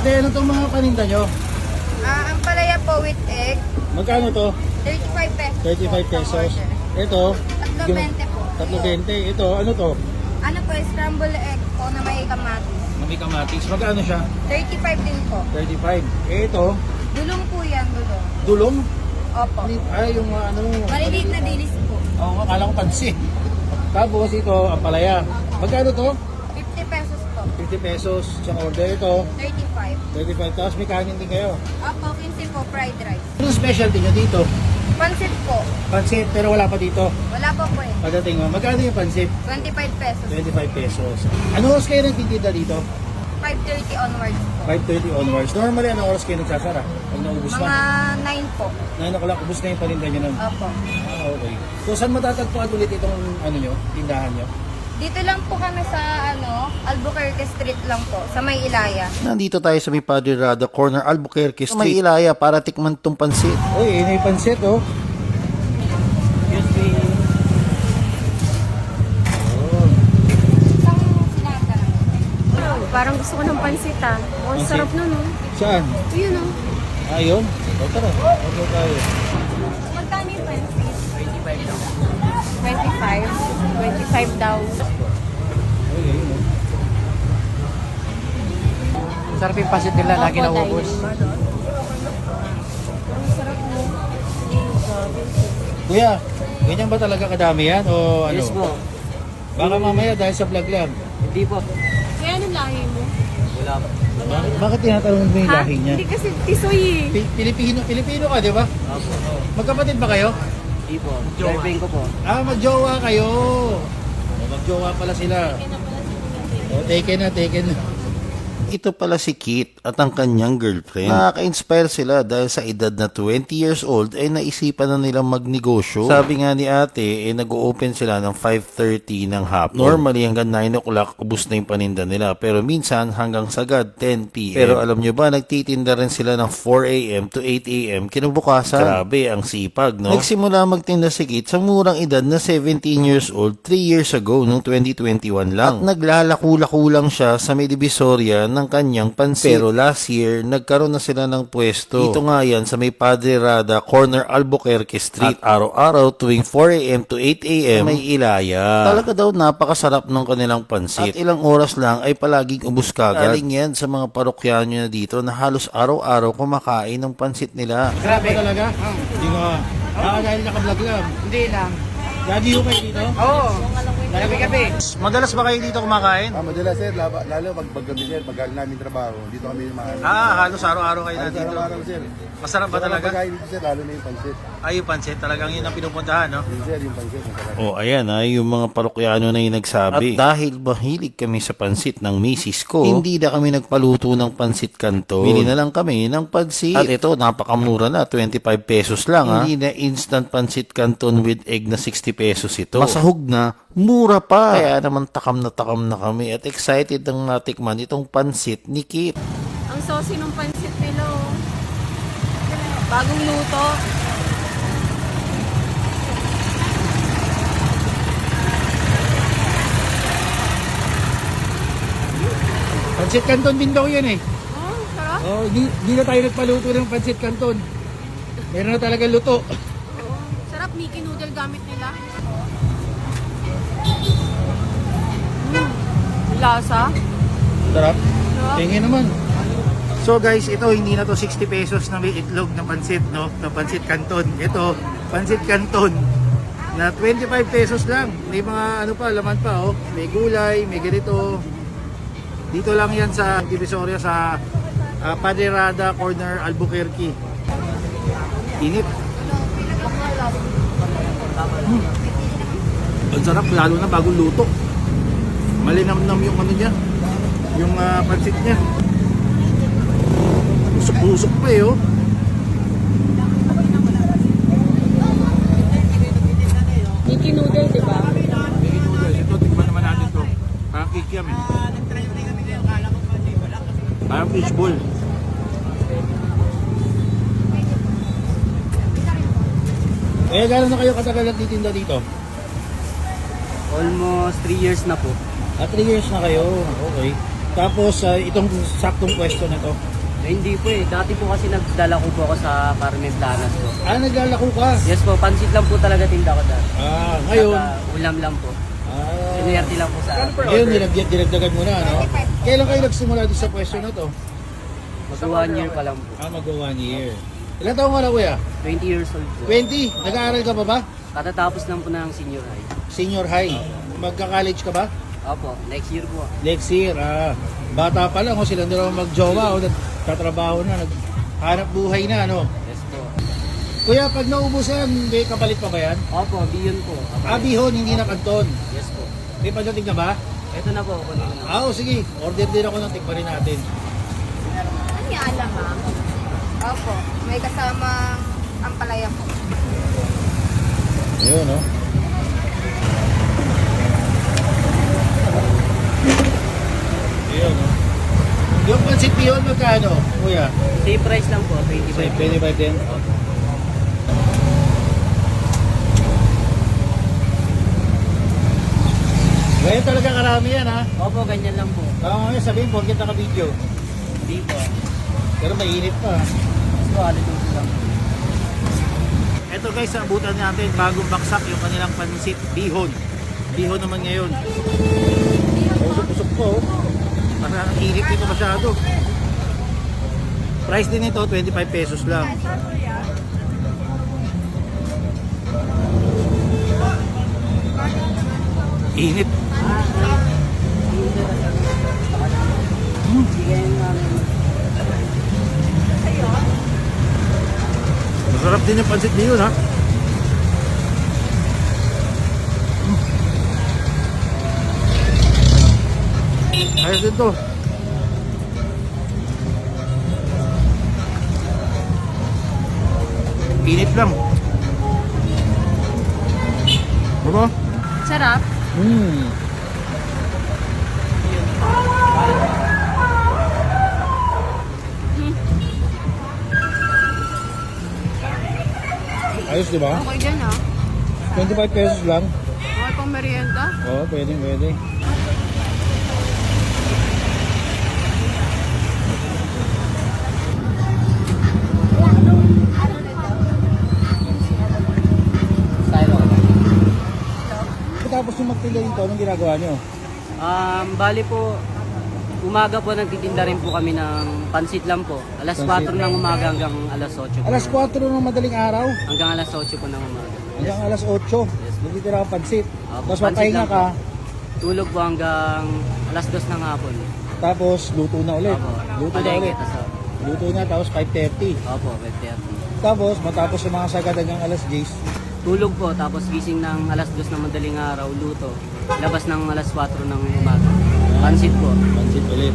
Ate, ano itong mga paninda nyo? Ang palaya po with egg, Magkano to? 35 pesos. 35 pesos. Ito? 3.20 po. 3.20. Ito, ano to? Ano po, scramble egg po na may kamatis. May kamatis. Magkano siya? 35 din po. 35. Ito? Dulong po yan, dulong. Dulong? Opo. Ay, yung ano... Maliliit na dilis po. Oo, akala ko pansi. Tapos ito, ang palaya. Magkano to? 50 pesos po. 50 pesos. Isang order ito. 35. 35. Tapos may kanin din kayo. Opo, 15 po, fried rice. Anong specialty nyo dito? Pansit po. Pansit, pero wala pa dito. Wala po po eh. Pagdating mo, magkano yung pansit? 25 pesos. 25 pesos. Ano oras kayo nagtitinda dito? 5.30 onwards po. 5:30 onwards. Normally, anong oras kayo nagsasara? Pag naubos Mga na? 9 po. 9 o'clock, ubos na yung paninda nyo nun. Opo. Ah, okay. So, saan matatagpuan ulit itong ano nyo, tindahan nyo? Dito lang po kami sa Albuquerque Street lang po, sa May Ilaya. Nandito tayo sa may Padre Rada Corner, Albuquerque Street. May Ilaya para tikman tong pansit. Uy, may pansit, oh. Excuse me. Isang sinata lang. Parang gusto ko ng pansit ah. Ang Pansit? sarap nun oh. Saan? Ayun oh. Ayun. O, tara. Okay tayo. Magkano yung pansit? 25 daw. 25 daw. Uy, ayun, oh. Sarap yung pasit nila, lagi na ubos. Ang sarap mo. Kuya, ganyan ba talaga kadami yan? O ano? Yes po. Baka mamaya dahil sa vlog lang. Hindi po. Kaya anong lahi mo? Wala po. Bakit tinatanong mo yung lahi niya? Hindi kasi tisoy eh. Pilipino ka, di ba? Opo. Magkapatid ba kayo? Hindi po. Driving ko po. Ah, magjowa kayo. Magjowa pala sila. O, taken na, taken na. Ito pala si Kit at ang kanyang girlfriend. Nakaka-inspire sila dahil sa edad na 20 years old ay naisipan na nilang magnegosyo. Sabi nga ni ate, nag-o-open sila ng 5:30 ng hapon. Normally hanggang 9 o'clock ubos na yung paninda nila. Pero minsan hanggang sagad 10 p.m. Pero alam nyo ba, nagtitinda rin sila ng 4 a.m. to 8 a.m. kinabukasan. Grabe ang sipag, no? Nagsimula magtinda si Kit sa murang edad na 17 years old 3 years ago noong 2021 lang. At naglalako-lako lang siya sa may Divisoria ng kanyang pansit. Pero last year, nagkaroon na sila ng pwesto. Dito nga yan sa may Padre Rada, corner Albuquerque Street. At araw-araw tuwing 4 a.m. to 8 a.m. may Ilaya. Talaga daw napakasarap ng kanilang pansit. At ilang oras lang ay palaging ubus kagad. Galing yan sa mga parokyano na dito na halos araw-araw kumakain ng pansit nila. Grabe talaga? Hindi ko. Dahil naka-vlog lang. Hindi lang. Lagi ho kayo dito? Oo. Gabi-gabi. Madalas ba kayo dito kumakain? Madalas sir, lalo pag-gabi sir, pag namin trabaho, dito kami mahal. Halos araw-araw kayo na dito. Araw-araw sir. Masarap ba talaga? Pagkain dito sir, lalo na yung pansit. Ay, yung pansit. Talagang yun ang pinupuntahan, no? Yun sir, yung pansit. Masarap. O ayan yung mga parokyano na yung nagsabi. At dahil mahilig kami sa pansit ng misis ko, hindi na kami nagpaluto ng pansit kanto. Bili na lang kami ng pansit. At ito, napakamura na, 25 pesos lang ha. Hindi na instant pansit canton with egg na 60 pesos ito. Masahog na, mura pa. Kaya naman takam na kami at excited ang natikman itong pansit ni Kit. Ang saucy ng pansit nila oh. Bagong luto. Pansit Canton din daw yun eh. Oh, sarap. Oh, di na tayo nagpaluto ng pansit Canton. Meron na talaga luto. Oo. Sarap, Mickey noodle gamit nila. Lasa. Sarap. Sarap. Tingin naman. So guys, ito hindi na to 60 pesos na may itlog na pansit, no? Na pansit Canton. Ito, pansit Canton na 25 pesos lang. May mga ano pa, laman pa, oh. May gulay, may ganito. Dito lang yan sa Divisoria sa Padre Rada, corner Albuquerque. Init. Ang sarap, lalo na bagong luto. Malinamnam yung ano niya, yung pansit niya. Usok-usok pa eh, oh. Mickey noodle, di ba? Mickey noodle. Ito, tignan naman natin to. Parang kikiam eh. Parang fishball. Eh, gano'n na kayo katagal nagtitinda dito? Almost 3 years na po. 3 years na kayo. Okay. Tapos, itong saktong pwesto na to. Hindi po eh. Dati po kasi nagdala ko po ako sa Carmen Planas po. Naglalako ka. Yes po, pansit lang po talaga tinda ko dati. Ngayon. Saka ulam lang po. Sinerte lang po sa akin. Ngayon, dinagdagan mo na, no? Kailan kayo nagsimula doon sa pwesto na to? Mag 1 year pa lang po. Mag-1 year. Ilan taong ka na, kuya? 20 years old po. 20? Nag-aaral ka pa ba? Katatapos lang po ng senior high. Senior high. Magka-college ka ba? Opo, next year po. Next year. Bata pa lang, silang dalawa mag-jowa o nagtatrabaho na, naghanap buhay na, ano? Yes po. Kuya, pag naubusan, may kapalit pa ba yan? Opo, Biyon po. Bihon, hindi na kanton. Yes po. May pagdating na ba? Ito na po, kunin ko na. Sige. Order din ako ng tikpa rin natin. Ano yung alam ha? Opo, may kasama ang palaya po. Ayun, no? Ayun, no? Yung pancit bihon, magkano, kuya? Same price lang po, 25. 25 din. Ganyan talaga karami yan, ha? Opo, ganyan lang po. Tama nga sabihin, porkit naka-video. Hindi po. Pero mainit pa. Mas po, alitusin lang. Ito guys, abutan natin bagong baksak yung kanilang pansit bihon. Bihon naman ngayon. Usok-usok po. Parang ang init dito masyado. Price din ito, 25 pesos lang. Init. Masarap din yung pansit bihon, ha? Ayos din to. Init lang. Ano? Sarap. Ayos, di ba? Okay dyan ha. 25 pesos lang. Okay pang merienda. Oo, pwede, pwede. Style ako. Tapos yung magtinda dito, anong ginagawa nyo? Bali po, umaga po nagtitinda rin po kami ng pansit lang po. Alas 4 ng umaga hanggang alas 8 po. Alas 4 ng madaling araw, Hanggang alas 8 po ng umaga. hanggang alas 8. Nagtitira ang pansit. Opo, Tapos pansit mapahinga lang ka, Tulog po hanggang alas 2 ng hapon. tapos luto na ulit. Opo. Luto na Palengke, ulit. tas, Luto na, tapos 5:30. opo, 5:30. Tapos matapos yung mga sagad hanggang alas 10. Tulog po, tapos gising ng alas 2 ng madaling araw, luto. Labas ng alas 4 ng umaga. Pansit po. Pansit ulit.